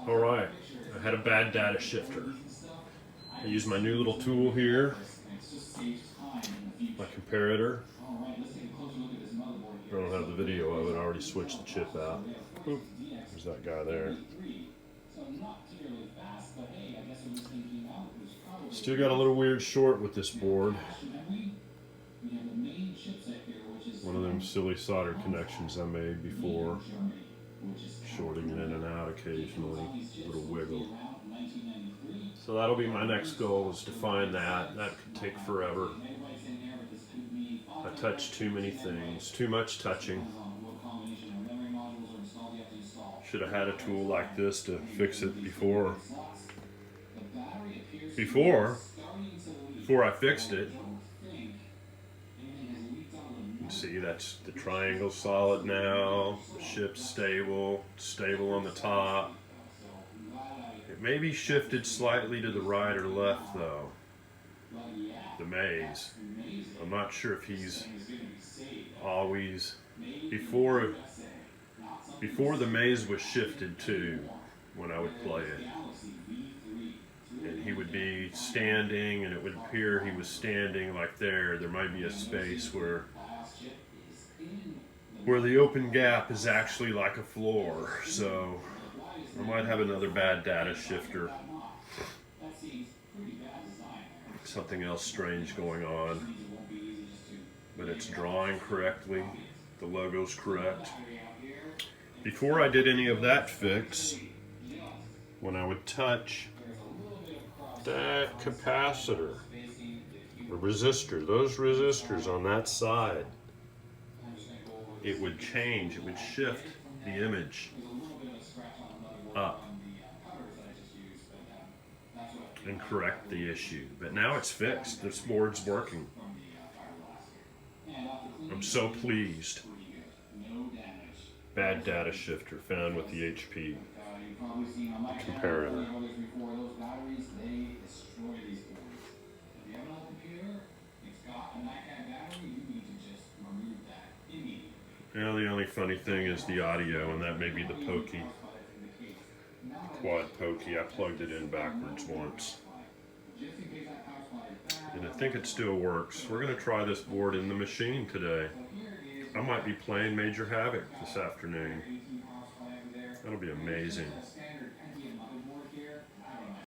Alright, I had a bad data shifter. I used my new little tool here, my comparator. I don't have the video of it, I already switched the chip out. Oop, there's that guy there. Still got a little weird short with this board. One of them silly solder connections I made before. Shorting it in and out occasionally, a little wiggle. So that'll be my next goal, is to find that. That could take forever. I touch too many things, too much touching. Should have had a tool like this to fix it before I fixed it. See, that's the triangle solid now, the ship's stable on the top. It may be shifted slightly to the right or left though, the maze. I'm not sure if he's always, before the maze was shifted too, when I would play it. And he would be standing and it would appear he was standing like there. There might be a space where the open gap is actually like a floor, so I might have another bad data shifter. Something else strange going on, but it's drawing correctly, the logo's correct. Before I did any of that fix, when I would touch that capacitor, the resistor, those resistors on that side, it would change, it would shift the image up and correct the issue. But now it's fixed, this board's working. I'm so pleased. Bad data shifter found with the HP comparator. Now the only funny thing is the audio, and that may be the pokey, quad pokey. I plugged it in backwards once. And I think it still works. We're going to try this board in the machine today. I might be playing Major Havoc this afternoon. That'll be amazing.